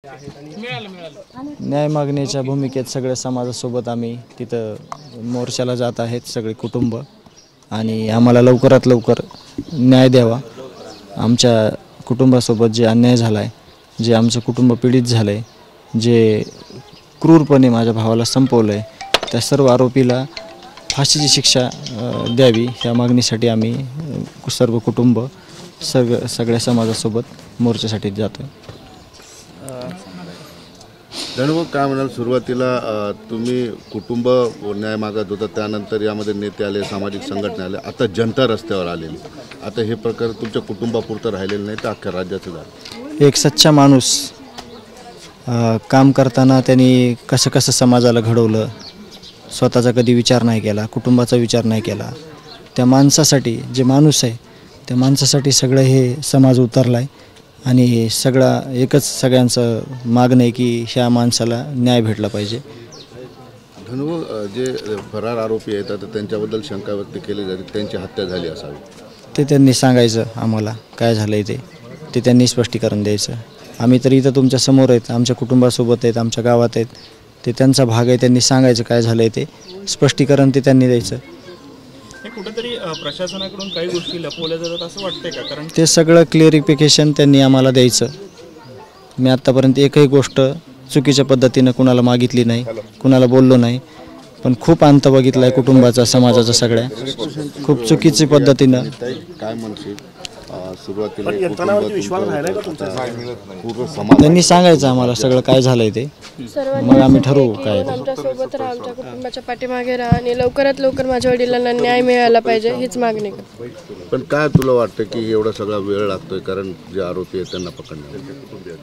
न्याय मागण्याच्या भूमिकेत सगळ्या समाजासोबत आम्ही तिथं मोर्चाला जात आहेत सगळे कुटुंब आणि आम्हाला लवकरात लवकर न्याय द्यावा। आमच्या कुटुंबासोबत जे अन्याय झाला आहे, जे आमचं कुटुंब पीडित झालं आहे, जे क्रूरपणे माझ्या भावाला संपवलं आहे, त्या सर्व आरोपीला फाशीची शिक्षा द्यावी ह्या मागणीसाठी आम्ही सर्व कुटुंब सगळ्या समाजासोबत मोर्चासाठी जातो। धन्यवाद। काय म्हणाल, सुरुवातीला तुम्ही कुटुंब न्याय मागत होता, त्यानंतर यामध्ये नेते आले, सामाजिक संघटना आले, आता जनता रस्त्यावर आलेली। आता हे प्रकार तुमच्या कुटुंबापुरतं राहिलेलं नाही तर अख्ख्या राज्याचं झालं। एक सच्चा माणूस काम करताना त्यांनी कसं कसं समाजाला घडवलं, स्वतःचा कधी विचार नाही केला, कुटुंबाचा विचार नाही केला। त्या माणसासाठी, जे माणूस आहे त्या माणसासाठी सगळं हे समाज उतरला आहे आणि एकच सगळ्यांचं मागणं आहे की ह्या माणसाला न्याय भेटला पाहिजे। धन्यवाद। जे फरार आरोपी आहेत आता त्यांच्याबद्दल शंका व्यक्त केली जाते, त्यांची हत्या झाली असावी, ते त्यांनी सांगायचं, आम्हाला काय झालं आहे ते त्यांनी स्पष्टीकरण द्यायचं। आम्ही तर इथं तुमच्या समोर आहेत, आमच्या कुटुंबासोबत आहेत, आमच्या गावात आहेत, ते त्यांचा भाग आहे, त्यांनी सांगायचं काय झालं आहे ते स्पष्टीकरण ते त्यांनी द्यायचं। हे कुठेतरी प्रशासनाकडून काही गोष्टी लपवल्या जातात असं वाटतंय का? कारण ते सगळं क्लिअरिफिकेशन त्यांनी आम्हाला द्यायचं। मी आत्तापर्यंत एकही गोष्ट चुकीच्या पद्धतीनं कुणाला मागितली नाही, कुणाला बोललो नाही, पण खूप अंत बघितला आहे कुटुंबाचा, समाजाचा, सगळ्या खूप चुकीची पद्धतीनं। काय म्हणशील, सुरुवातीला त्यांनी सांगायचं आम्हाला सगळं काय झालंय ते, मग आम्ही ठरवू काय। आमच्यासोबत राहा, आमच्या कुटुंबाच्या पाठीमागे राहा आणि लवकरात लवकर माझ्या वडिलांना न्याय मिळाला पाहिजे हीच मागणी करतो। पण काय तुला वाटतं की एवढा सगळा वेळ लागतोय, कारण जे आरोपी आहेत त्यांना पकडण्यासाठी?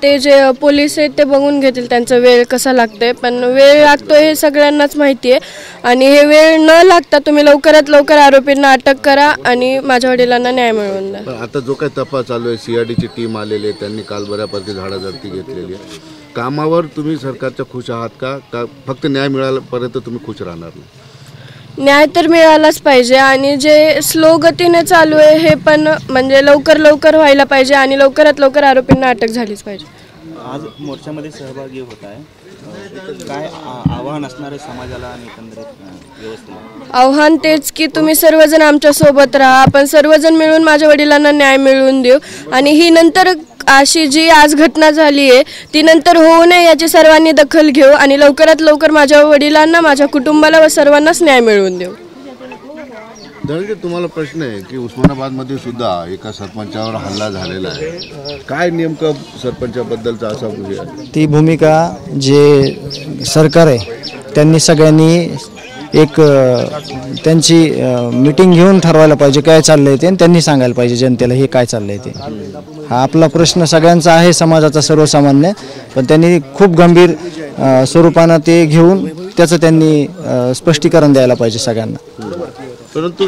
ते जे पोलीस आहेत ते बघून घेतील त्यांचा वेळ कसा लागतोय, पण वेळ लागतोय हे सगळ्यांनाच माहिती आहे आणि हे वेळ न लागता तुम्ही लवकरात लवकर आरोपींना अटक करा आणि माझ्या वडिलांना न्याय मिळवून द्या। आता जो काही तपास चालू आहे, सीआयडीची टीम आलेली आहे, त्यांनी काल बऱ्यापैकी झाडाझडती घेतलेली आहे। कामावर तुम्ही सरकारच्या खुश आहात का फक्त न्याय मिळाल्यापर्यंत तुम्ही खुश राहणार नाही? न्याय तर मिळालाच पाहिजे आणि जे स्लो गतीने चालू आहे हे पण म्हणजे लवकर व्हायला पाहिजे आणि लवकरात लवकर आरोपींना अटक झालीच पाहिजे। आज मोर्चामध्ये सहभागी होत आहे, काय आव्हान असणार आहे समाजाला आणि एकंदरीत व्यवस्थेला? आव्हान तेच की तुम्ही सर्वजण आमच्या सोबत राहा, आपण सर्वजण मिळून माझ्या वडिलांना न्याय मिळवून देऊ आणि ही नंतर अशी जी आज घटना झाली आहे ती नंतर होऊ नये याची सर्वांनी दखल घेऊ आणि लवकरात लवकर माझ्या वडिलांना, माझ्या कुटुंबाला व सर्वांनाच न्याय मिळवून देऊ। धनंजय, तुम्हाला प्रश्न आहे की उस्मानाबादमध्ये सुद्धा एका सरपंचावर हल्ला झालेला आहे, काय नेमकं सरपंचाबद्दलचा असा भूमिका? ती भूमिका जे सरकार आहे त्यांनी सगळ्यांनी एक त्यांची मीटिंग घेऊन ठरवायला पाहिजे काय चाललंय ते, आणि त्यांनी सांगायला पाहिजे जनतेला हे काय चाललंय ते। हा आपला प्रश्न सगळ्यांचा आहे, समाजाचा सर्वसामान्य, पण त्यांनी खूप गंभीर स्वरूपानं ते घेऊन त्याचं त्यांनी स्पष्टीकरण द्यायला पाहिजे सगळ्यांना। परंतु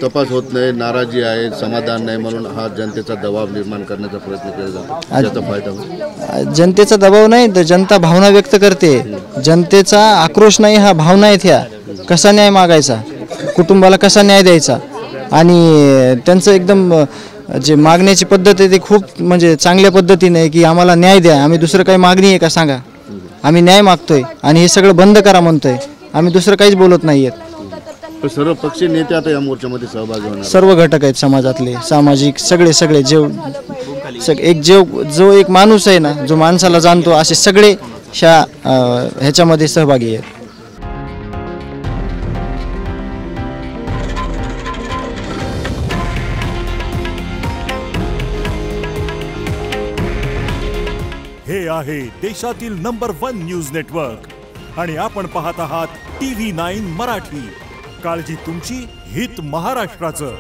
तपास होत नाही, नाराजी आहे, समाधान नाही, म्हणून हा जनतेचा दबाव निर्माण करण्याचा प्रयत्न केला जातो। त्याचा फायदा होतो? जनतेचा दबाव नाही तर जनता भावना व्यक्त करते, जनतेचा आक्रोश नाही, हा भावना आहेत ह्या। कसा न्याय मागायचा, कुटुंबाला कसा न्याय द्यायचा आणि त्यांचं एकदम जे मागण्याची पद्धत आहे ते खूप म्हणजे चांगल्या पद्धतीने आहे की आम्हाला न्याय द्या, आम्ही दुसरं काही मागणी आहे का सांगा, आम्ही न्याय मागतोय आणि हे सगळं बंद करा म्हणतोय, आम्ही दुसरं काहीच बोलत नाही आहेत। सर्व पक्षीय नेते आता या मोर्चामध्ये सहभागी होणार, सर्व घटक आहेत समाजातले, सामाजिक सगळे जो एक माणूस आहे ना, जो माणसाला जाणतो, असे सगळे ह्याच्यामध्ये सहभागी आहेत। हे आहे देशातील नंबर 1 न्यूज नेटवर्क आणि आपण पाहत आहात TV9 मराठी। काळजी तुमची, हित महाराष्ट्राचं।